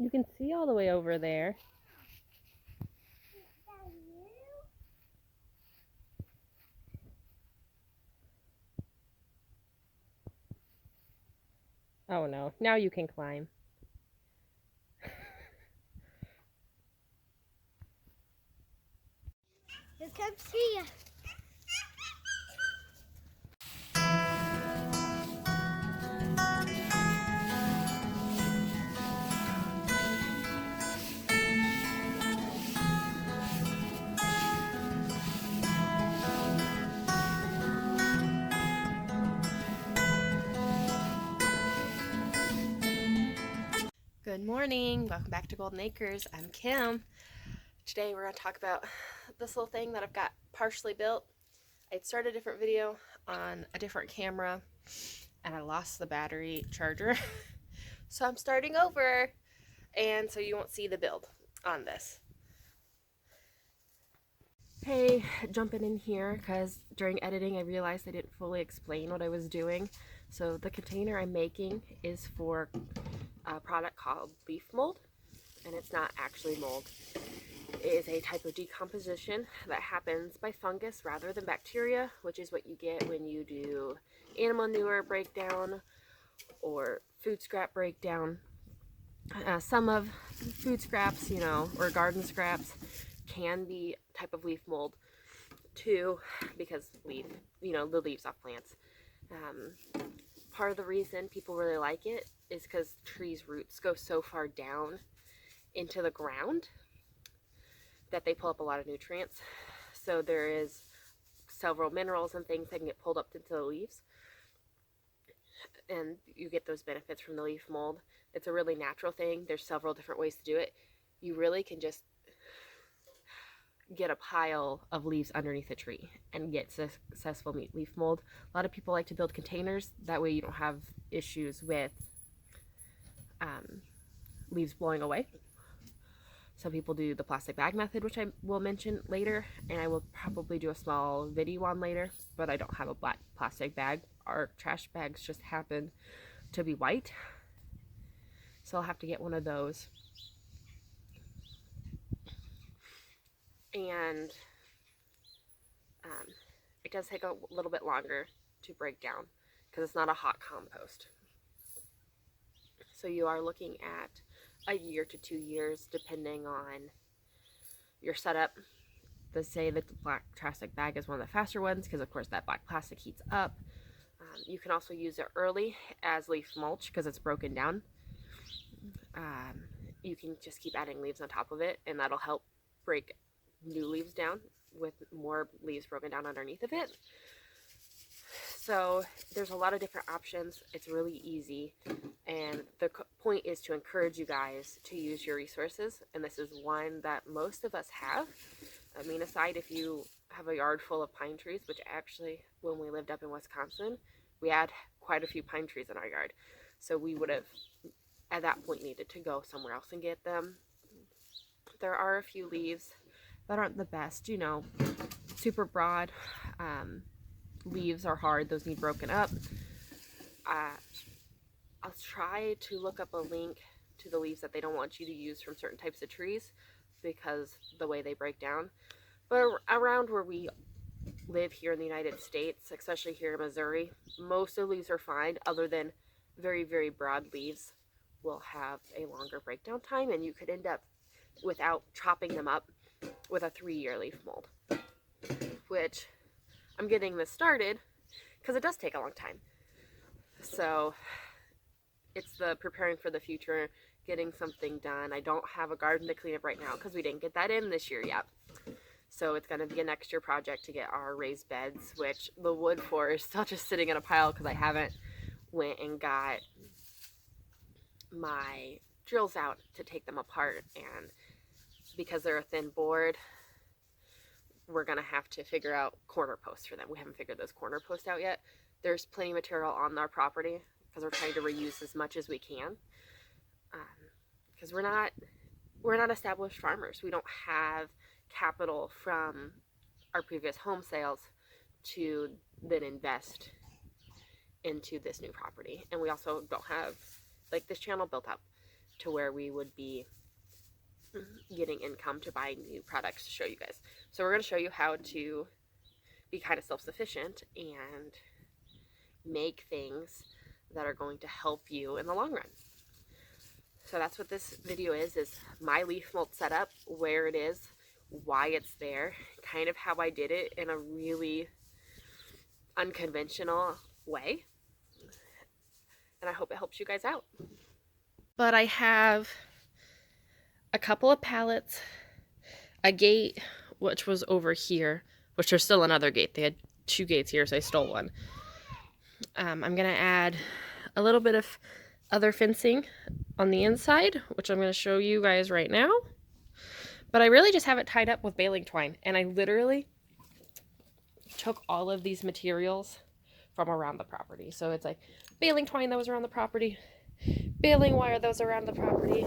You can see all the way over there. Oh no, now you can climb. Here comes Tia. Good morning, welcome back to Golden Acres. I'm Kim. Today we're going to talk about this little thing that I've got partially built. I'd started a different video on a different camera and I lost the battery charger. So I'm starting over, and so you won't see the build on this. Hey, jumping in here because during editing I realized I didn't fully explain what I was doing. So the container I'm making is for a product called leaf mold, and it's not actually mold. It is a type of decomposition that happens by fungus rather than bacteria, which is what you get when you do animal manure breakdown or food scrap breakdown. Some of food scraps, or garden scraps can be a type of leaf mold too, because the leaves off plants. Part of the reason people really like it is because trees' roots go so far down into the ground that they pull up a lot of nutrients. So there is several minerals and things that can get pulled up into the leaves, and you get those benefits from the leaf mold. It's a really natural thing. There's several different ways to do it. You really can just get a pile of leaves underneath a tree and get successful leaf mold. A lot of people like to build containers. That way you don't have issues with leaves blowing away. Some people do the plastic bag method, which I will mention later, and I will probably do a small video on later, but I don't have a black plastic bag. Our trash bags just happen to be white, so I'll have to get one of those. And it does take a little bit longer to break down because it's not a hot compost. So you are looking at a year to 2 years depending on your setup. They say that the black plastic bag is one of the faster ones because of course that black plastic heats up. You can also use it early as leaf mulch because it's broken down. You can just keep adding leaves on top of it, and that'll help break new leaves down with more leaves broken down underneath of it. So there's a lot of different options. It's really easy, and the point is to encourage you guys to use your resources, and this is one that most of us have. I mean, aside if you have a yard full of pine trees, which actually when we lived up in Wisconsin, we had quite a few pine trees in our yard. So we would have at that point needed to go somewhere else and get them. There are a few leaves that aren't the best, super broad. Leaves are hard, those need broken up. I'll try to look up a link to the leaves that they don't want you to use from certain types of trees because the way they break down. But around where we live here in the United States, especially here in Missouri, most of the leaves are fine, other than very, very broad leaves will have a longer breakdown time, and you could end up, without chopping them up, with a 3-year leaf mold, which I'm getting this started because it does take a long time. So it's the preparing for the future, getting something done. I don't have a garden to clean up right now because we didn't get that in this year yet. So it's going to be a next year project to get our raised beds, which the wood for is still just sitting in a pile because I haven't went and got my drills out to take them apart, and because they're a thin board, we're going to have to figure out corner posts for them. We haven't figured those corner posts out yet. There's plenty of material on our property because we're trying to reuse as much as we can, because we're not established farmers. We don't have capital from our previous home sales to then invest into this new property, and we also don't have this channel built up to where we would be getting income to buy new products to show you guys. So we're going to show you how to be kind of self-sufficient and make things that are going to help you in the long run. So that's what this video is my leaf mold setup, where it is, why it's there, kind of how I did it in a really unconventional way. And I hope it helps you guys out. But I have a couple of pallets, a gate, which was over here, which there's still another gate. They had 2 gates here, so I stole one. I'm going to add a little bit of other fencing on the inside, which I'm going to show you guys right now. But I really just have it tied up with baling twine, and I literally took all of these materials from around the property. So it's like baling twine that was around the property, baling wire that was around the property,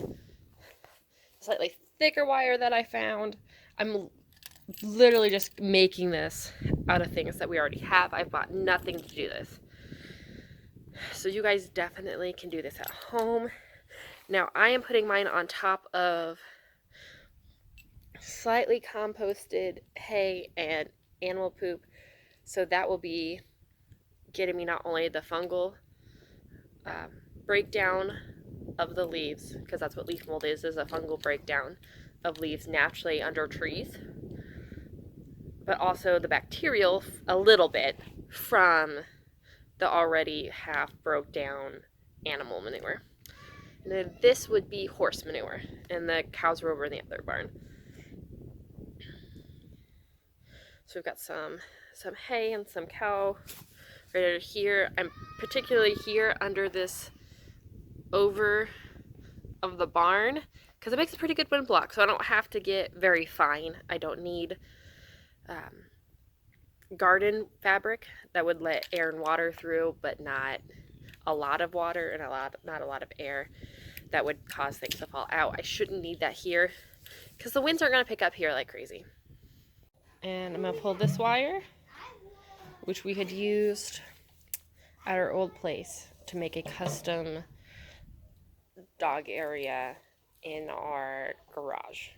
slightly thicker wire that I found. I'm literally just making this out of things that we already have. I've bought nothing to do this. So you guys definitely can do this at home. Now I am putting mine on top of slightly composted hay and animal poop. So that will be getting me not only the fungal breakdown of the leaves, because that's what leaf mold is a fungal breakdown of leaves naturally under trees, but also the bacterial a little bit from the already half broke down animal manure. And then this would be horse manure, and the cows were over in the other barn. So we've got some hay and some cow right over here. I'm particularly here under this over of the barn because it makes a pretty good wind block, so I don't have to get very fine. I don't need garden fabric that would let air and water through, but not a lot of water and not a lot of air that would cause things to fall out. I shouldn't need that here because the winds aren't going to pick up here like crazy. And I'm going to pull this wire, which we had used at our old place to make a custom dog area in our garage.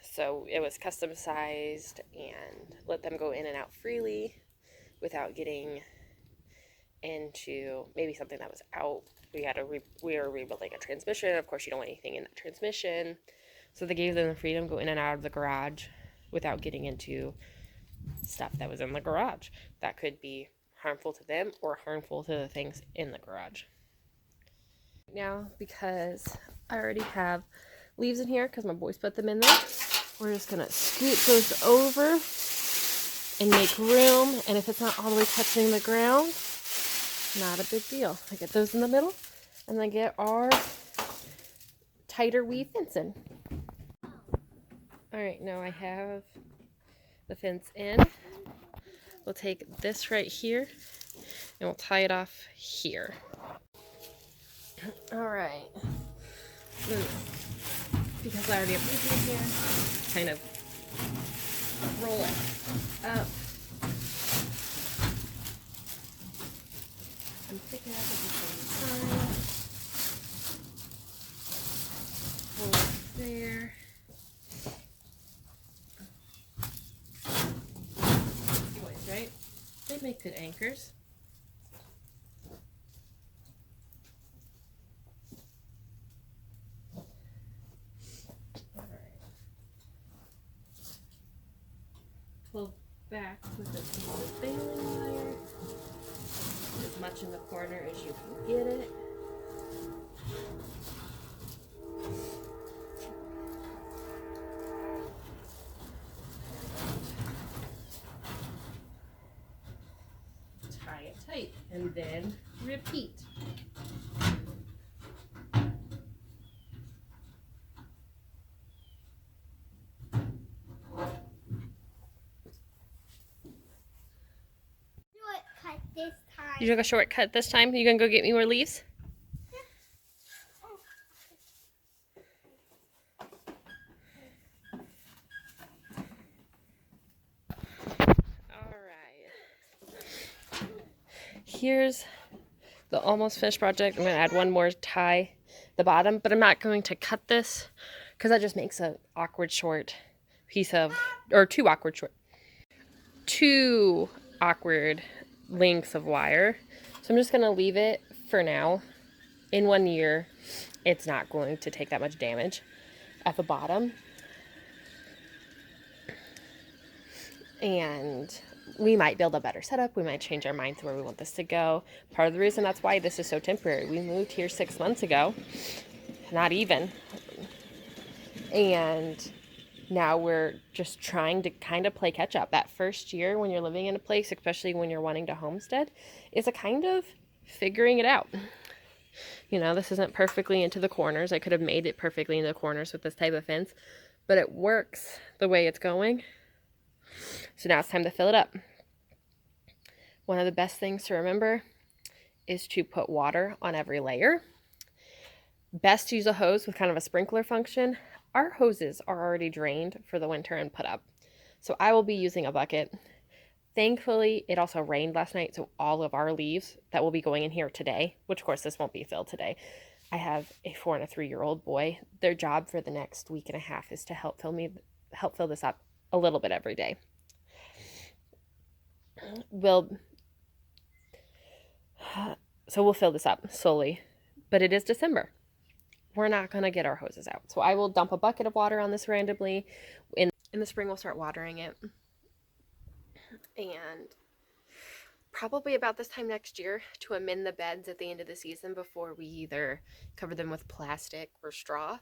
So it was custom sized and let them go in and out freely without getting into maybe something that was out. We were rebuilding a transmission. Of course, you don't want anything in that transmission. So they gave them the freedom to go in and out of the garage without getting into stuff that was in the garage that could be harmful to them or harmful to the things in the garage. Now, because I already have leaves in here because my boys put them in there, we're just going to scoot those over and make room. And if it's not all the way touching the ground, not a big deal. I get those in the middle and then get our tighter weave fencing. All right, now I have the fence in. We'll take this right here and we'll tie it off here. All right. Because I already have leaves in here, kind of roll it up and pick it up at the same time. Hold it there. Boys, right? They make good anchors. Pull back with a piece of baling wire, as much in the corner as you can get it. Tie it tight and then repeat. You took a shortcut this time? You gonna go get me more leaves? Alright. Here's the almost finished project. I'm gonna add one more tie the bottom, but I'm not going to cut this because that just makes an awkward short piece of, or two awkward lengths of wire. So I'm just going to leave it for now. In 1 year, it's not going to take that much damage at the bottom. And we might build a better setup. We might change our mind to where we want this to go. Part of the reason that's why this is so temporary. We moved here 6 months ago. Not even. And now we're just trying to kind of play catch up. That first year when you're living in a place, especially when you're wanting to homestead, is a kind of figuring it out. You know, this isn't perfectly into the corners. I could have made it perfectly into the corners with this type of fence, but it works the way it's going. So now it's time to fill it up. One of the best things to remember is to put water on every layer. Best to use a hose with kind of a sprinkler function. Our hoses are already drained for the winter and put up. So I will be using a bucket. Thankfully, it also rained last night, so all of our leaves that will be going in here today, which of course this won't be filled today. I have a 4 and a 3-year-old boy. Their job for the next week and a half is to help fill this up a little bit every day. We'll fill this up slowly, but it is December. We're not going to get our hoses out. So I will dump a bucket of water on this randomly. In the spring, we'll start watering it. And probably about this time next year to amend the beds at the end of the season before we either cover them with plastic or straw.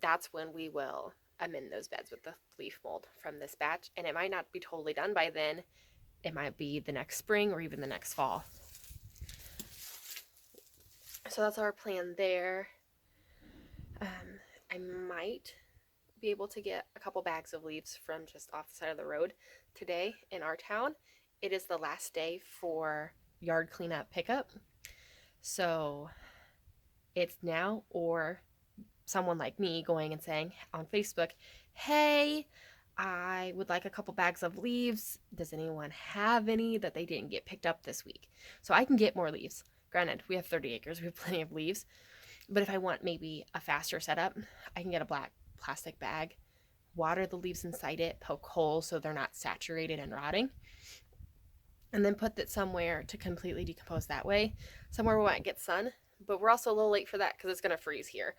That's when we will amend those beds with the leaf mold from this batch. And it might not be totally done by then. It might be the next spring or even the next fall. So that's our plan there. I might be able to get a couple bags of leaves from just off the side of the road today in our town. It is the last day for yard cleanup pickup. So it's now or someone like me going and saying on Facebook, hey, I would like a couple bags of leaves. Does anyone have any that they didn't get picked up this week? So I can get more leaves. Granted, we have 30 acres. We have plenty of leaves. But if I want maybe a faster setup, I can get a black plastic bag, water the leaves inside it, poke holes so they're not saturated and rotting, and then put it somewhere to completely decompose that way, somewhere we might get sun. But we're also a little late for that because it's going to freeze here.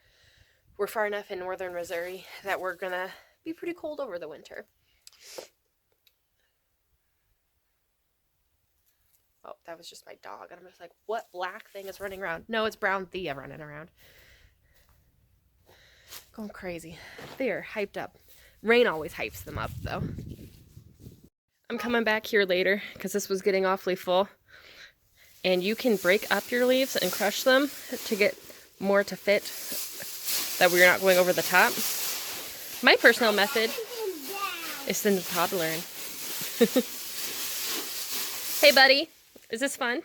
We're far enough in northern Missouri that we're going to be pretty cold over the winter. Oh, that was just my dog. And I'm just like, what black thing is running around? No, it's brown Thea running around. Going crazy. They're hyped up. Rain always hypes them up, though. I'm coming back here later because this was getting awfully full. And you can break up your leaves and crush them to get more to fit, that we're not going over the top. My personal method is send the toddler in. Hey, buddy. Is this fun?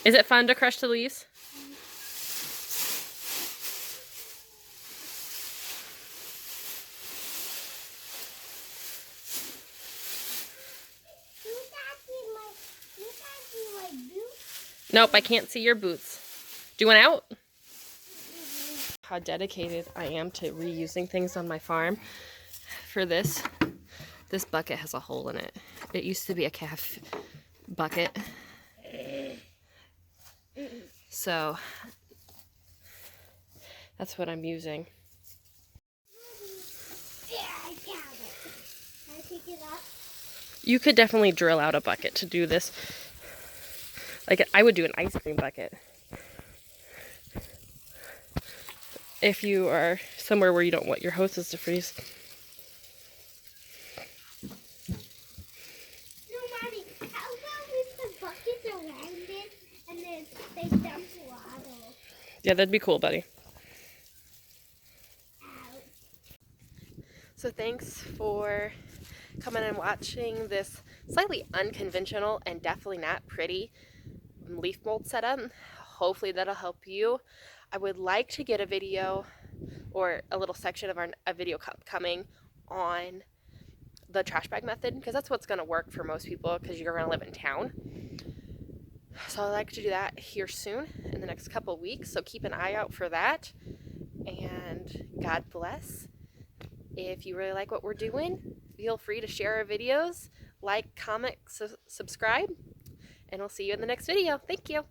Is it fun to crush the leaves? Nope, I can't see your boots. Do you want out? How dedicated I am to reusing things on my farm. For this bucket has a hole in it. It used to be a calf bucket. So that's what I'm using. Yeah, I got it. Can I pick it up? You could definitely drill out a bucket to do this. Like, I would do an ice cream bucket. If you are somewhere where you don't want your hoses to freeze. No, Mommy, how about we put buckets around it and then they dump water? Yeah, that'd be cool, buddy. Out. So thanks for coming and watching this slightly unconventional and definitely not pretty leaf mold setup. Hopefully that'll help you. I would like to get a video or a little section of a video coming on the trash bag method, because that's what's going to work for most people because you're going to live in town. So I like to do that here soon in the next couple weeks. So keep an eye out for that. And God bless. If you really like what we're doing, feel free to share our videos, like, comment, subscribe, and we'll see you in the next video. Thank you.